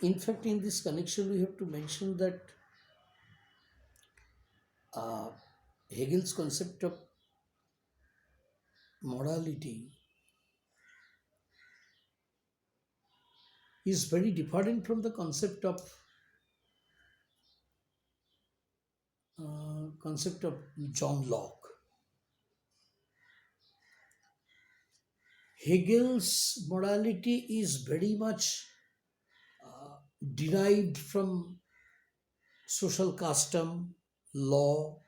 In fact, in this connection, we have to mention that uh, Hegel's concept of morality is very different from the concept of John Locke. Hegel's morality is very much derived from social custom, law,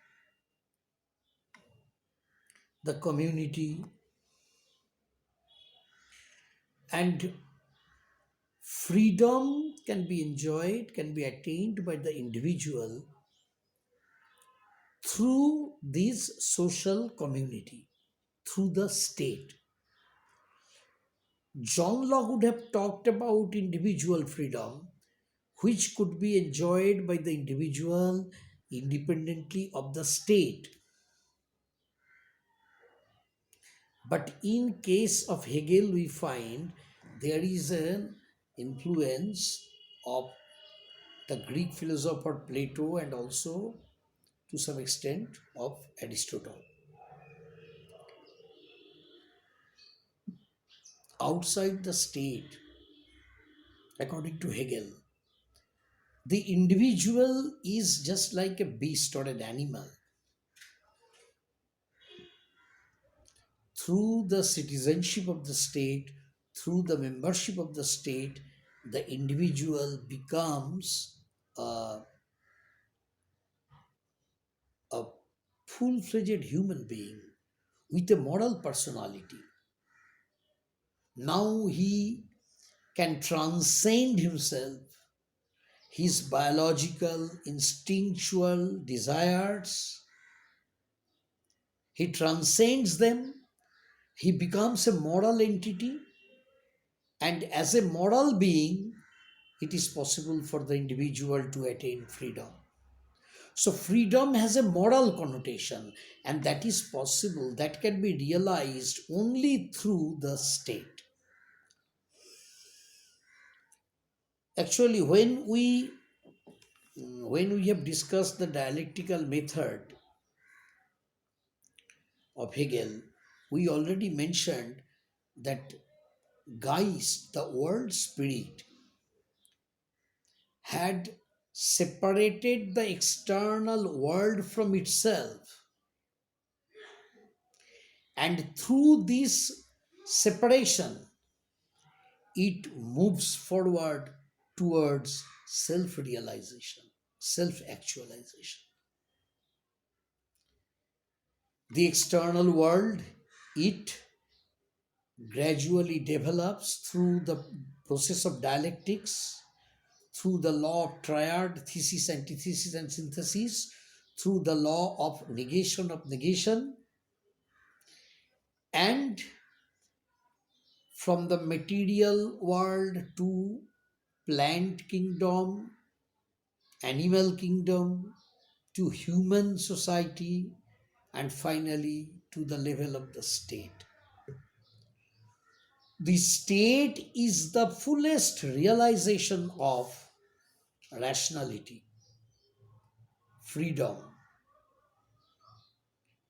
the community, and freedom can be enjoyed, can be attained by the individual through this social community, through the state. John Locke would have talked about individual freedom, which could be enjoyed by the individual independently of the state. But in case of Hegel, we find there is an influence of the Greek philosopher Plato and also to some extent of Aristotle. Outside the state, according to Hegel, the individual is just like a beast or an animal. Through the citizenship of the state, through the membership of the state, the individual becomes a, a full fledged human being with a moral personality. Now he can transcend himself, his biological, instinctual desires. He transcends them, he becomes a moral entity, and as a moral being, it is possible for the individual to attain freedom. So, freedom has a moral connotation, and that is possible, that can be realized only through the state. Actually, when we have discussed the dialectical method of Hegel, we already mentioned that Geist, the world spirit, had separated the external world from itself, and through this separation, it moves forward towards self realization, self actualization. The external world, it gradually develops through the process of dialectics, through the law of triad, thesis, antithesis, and synthesis, through the law of negation, and from the material world to plant kingdom, animal kingdom, to human society, and finally to the level of the state. The state is the fullest realization of rationality, freedom,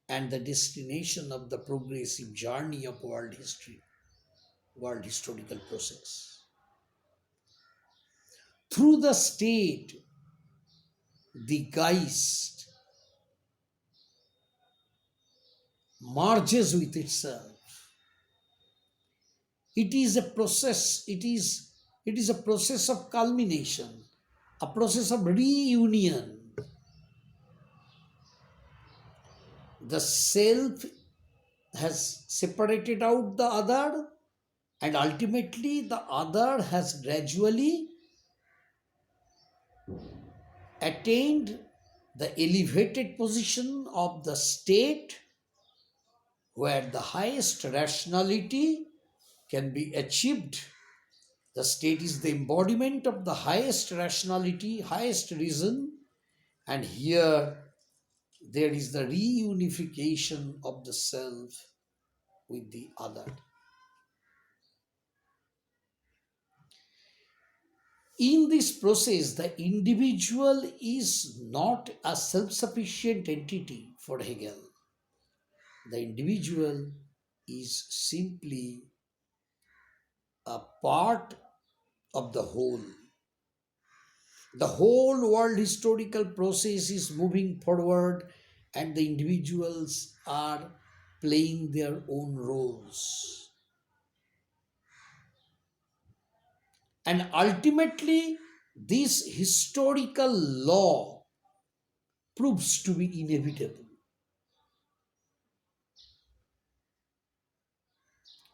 and the destination of the progressive journey of world history, world historical process. Through the state, the Geist merges with itself. It is a process, it is a process of culmination, a process of reunion. The self has separated out the other, and ultimately the other has gradually attained the elevated position of the state, where the highest rationality can be achieved. The state is the embodiment of the highest rationality, highest reason, and here there is the reunification of the self with the other. In this process, the individual is not a self sufficient entity for Hegel. The individual is simply a part of the whole. The whole world historical process is moving forward, and the individuals are playing their own roles. And ultimately, this historical law proves to be inevitable.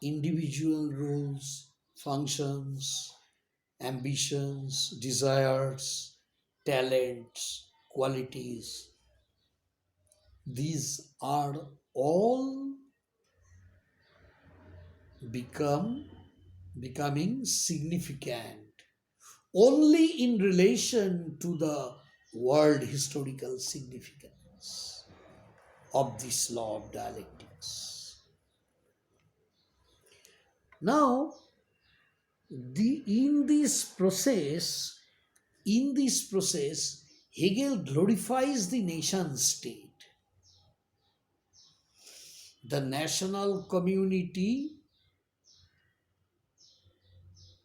Individual roles, functions, ambitions, desires, talents, qualities, these are all become becoming significant only in relation to the world historical significance of this law of dialectics. Now, in this process, Hegel glorifies the nation state, the national community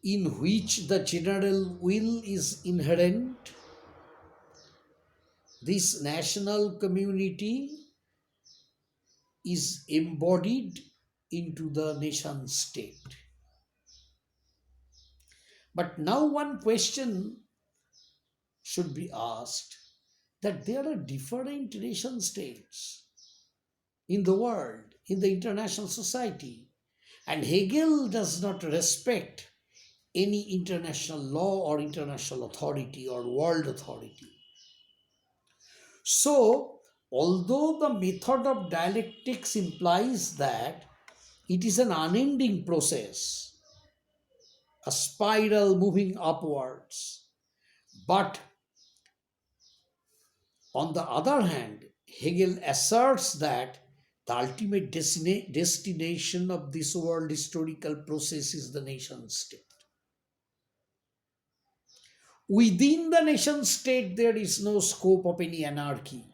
in which the general will is inherent. This national community is embodied into the nation state. But now one question should be asked, that there are different nation states in the world, in the international society, and Hegel does not respect any international law or international authority or world authority. So, although the method of dialectics implies that it is an unending process, a spiral moving upwards, but on the other hand, Hegel asserts that the ultimate destination of this world historical process is the nation state. Within the nation state, there is no scope of any anarchy.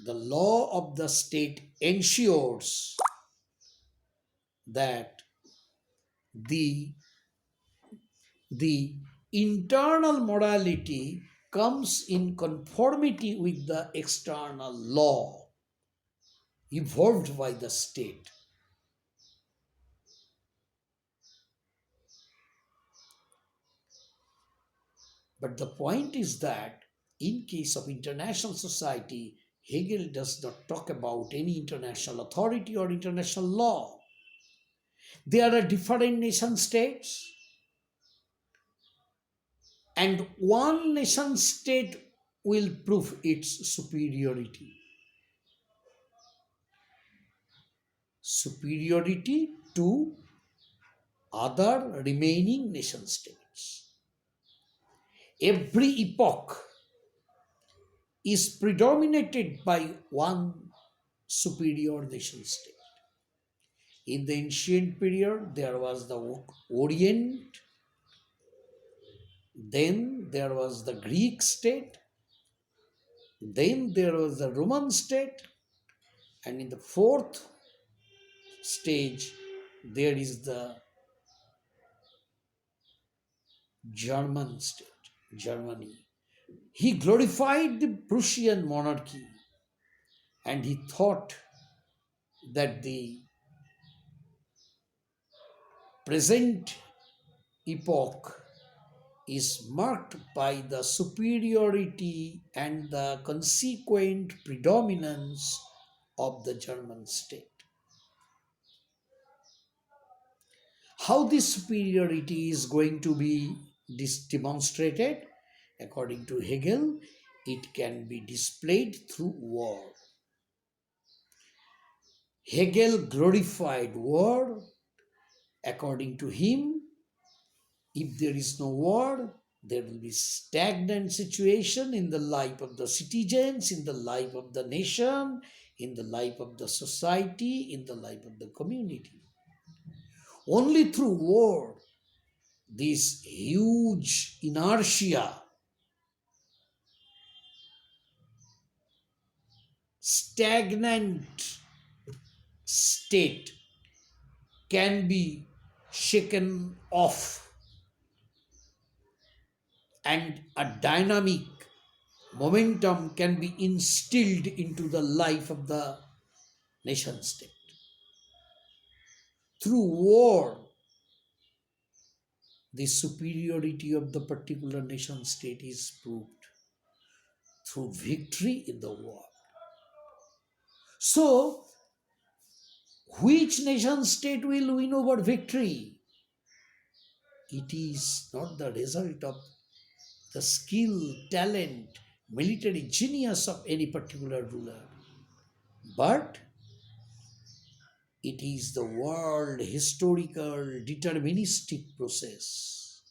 The law of the state ensures that the, the internal morality comes in conformity with the external law evolved by the state. But the point is that in case of international society, Hegel does not talk about any international authority or international law. There are different nation states, and one nation state will prove its superiority. Superiority to other remaining nation states. Every epoch is predominated by one superior nation state. In the ancient period, there was the Orient, then there was the Greek state, then there was the Roman state, and in the fourth stage, there is the German state, Germany. He glorified the Prussian monarchy, and he thought that the present epoch is marked by the superiority and the consequent predominance of the German state. How this superiority is going to be demonstrated? According to Hegel, it can be displayed through war. Hegel glorified war. According to him, if there is no war, there will be stagnant situation in the life of the citizens, in the life of the nation, in the life of the society, in the life of the community. Only through war this huge inertia, stagnant state can be shaken off, and a dynamic momentum can be instilled into the life of the nation state. Through war, the superiority of the particular nation state is proved through victory in the war. So, which nation state will win over victory? It is not the result of the skill, talent, military genius of any particular ruler, but it is the world historical deterministic process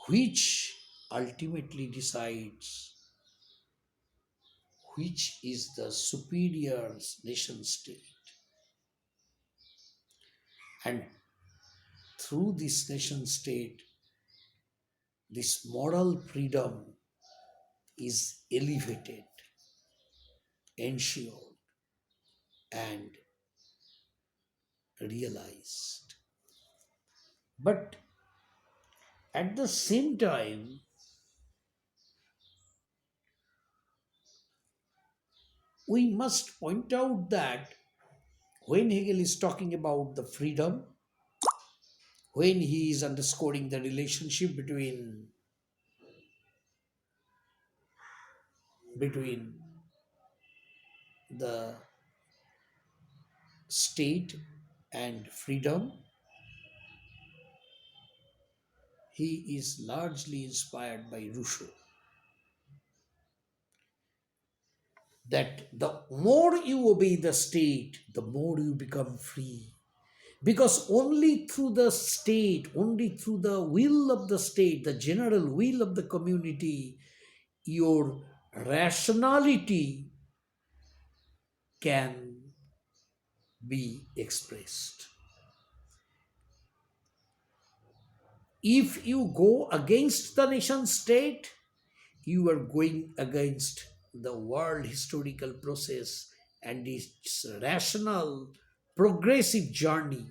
which ultimately decides which is the superior nation state. And through this nation state, this moral freedom is elevated, ensured, and realized. But at the same time, we must point out that when Hegel is talking about the freedom, when he is underscoring the relationship between the state and freedom, he is largely inspired by Rousseau. That the more you obey the state, the more you become free. Because only through the state, only through the will of the state, the general will of the community, your rationality can be expressed. If you go against the nation state, you are going against the world historical process and its rational, progressive journey.